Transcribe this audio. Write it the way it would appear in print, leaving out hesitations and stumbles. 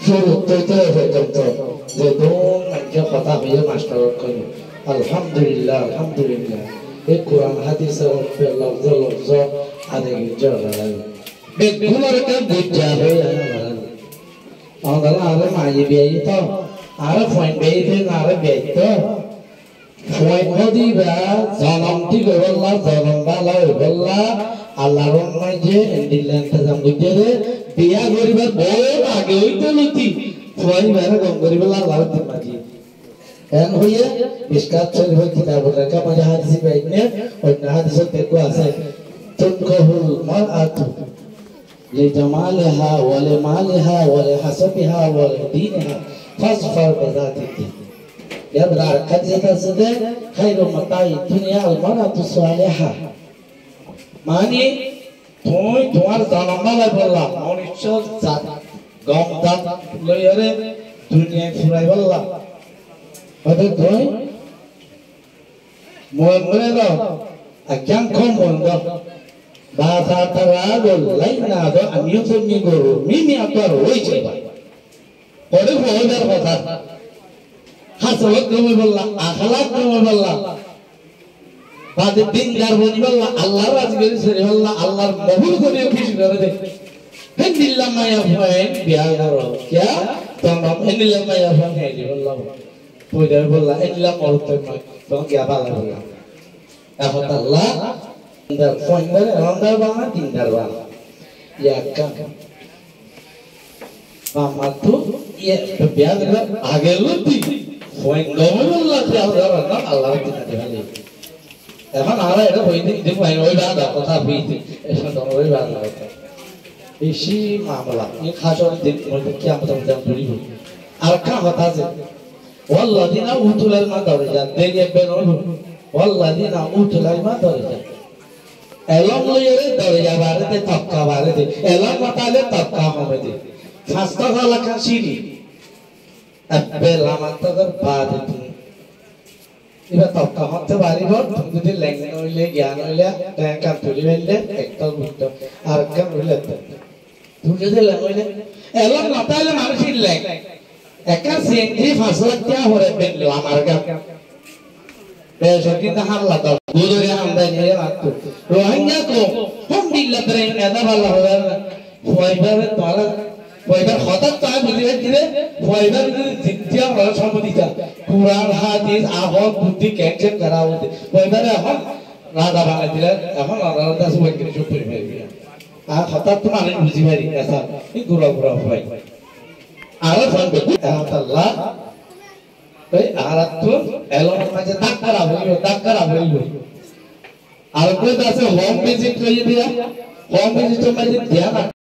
শুরুতে পর্যন্ত যে দোন মানুষের কথা হয়ে মাস্টার করি আলহামদুলিল্লাহ আলহামদুলিল্লাহ এই কোরআন হাদিসের লফজ লফজ আদায় জড়াই বেগুলোর কে বুঝা হয়ে আমাদের আরে মাই বিয়ে তো আরে ফোন বিয়ে না আরে বিয়ে তো ফোন দিবা জনম ঠিক বললা জনম ভালো বললা আল্লাহর মাঝে এন্ডিল্যান্ডে যাম বুঝে রে বিয়া করিবার বহুত আগে হইতে লতি ফোন বেরে গম করিবার আল্লাহর মাঝে এন হইয়ে মিশকাত শরীফের কিতাব রাখা মাঝে হাদিস বাইনে অন্য হাদিস দেখো আছে তুনকাহুল মারআতু লিজামালিহা ওয়া লিমালিহা ওয়া লিহাসাবিহা ওয়া লিদীনিহা ফাসফার বিযাতি দ্বীন ইয়াবরার কাদিয়াতা সাদে খায়রু মাতাই দুনিয়া আল মারআতু সালিহা মানে তুই তোমার জন্মবালা বললাম মনুষ্য জাত গম দাঁত লইরে দুনিয়ায় ফুরাই বললাম হয়তো তুই মরে দাও আজ্ঞান কম বন্ধ বাসা তারা বললাই না তো আমিও তো মি করবো মিমি আপনার হয়েছে পরে হইবার কথা হাসলত কমে বললাম আখলাক কমে বললাম বাদে দিনদার বনি বললাম আল্লাহর রাজ করে সরে বললাম আল্লাহর মহুল করে খুশি করে দে হেন্দিল্লা মায়া ফয়েন বিয়া করো क्या তমাম হেন্দিল্লা মায়া ফয়েন হেদি বললাম পয়দার বললাম হেন্দিল্লা মরতে নয় তো কি আবালা বললাম এখন আল্লাহ দিনদার ফয়েন বলে রন্দার বাংলা দিনদার বাংলা ইয়াকা মামা তো ইয়ে বিয়া করে আগে লুতি ফয়েন গমে বললাম যে আল্লাহ দিনদার দেখালে এখন আর এটা হইতে দেখো ওই বাদা কথা হইতে এসব ওই বাদা কথা বেশি মামলা এই খাসর দিন মধ্যে কি আমরা জান ধরিব আর কা কথা আছে ওয়াল্লাযিনা উতুল ইলমা দরজা দেগে বেরোল ওয়াল্লাযিনা উতুল ইলমা দরজা এলম লইরে দরজা বাড়িতে তক্কা বাড়িতে এলম মাতালে তক্কা হবে দে শাস্ত্র লেখা সিরি আবে লামাতগর বাদে এবার তক্কা হতে পারিব যদি ল্যাঙ্গুয়েজ হইলে জ্ঞান হইলে কাম তুলি হইলে একটা বুঝত আর কাম হইলে তুমি যদি ল্যাঙ্গুয়েজ এলম নতাইলে মানুষের ল্যাং একা সেন্টি ফাসলাতিয়া হরে বেনলো আমার গা বেশকিন হামলা দাও গুদরে আমদানি এ মাত্র রোহিঙ্গা কো হাম বিল্লাহ করে এদা ভালো হবে ফয়বারে তোরা ফয়বার হঠাৎ তাই বুঝিয়ে দিলে ফয়বার জিতিয়া বড় সম্পত্তিটা কুরআন হাদিস আহত বুদ্ধি ক্যান্সেল করা হতে ফয়বারে এখন রাজা বানাই দিলে এখন রাজা সবাই করে চুপ করে ফেলবি আর হঠাৎ তো মানুষ বুঝি পারি এসা এই গুড়া গুড়া হয় আর ফোন করতে আল্লাহ ওই আর তো এলম মাঝে দাগ করা হইল আর কই আছে হোম ভিজিট কইয়ে দিয়া হোম ভিজিট মাঝে ধ্যান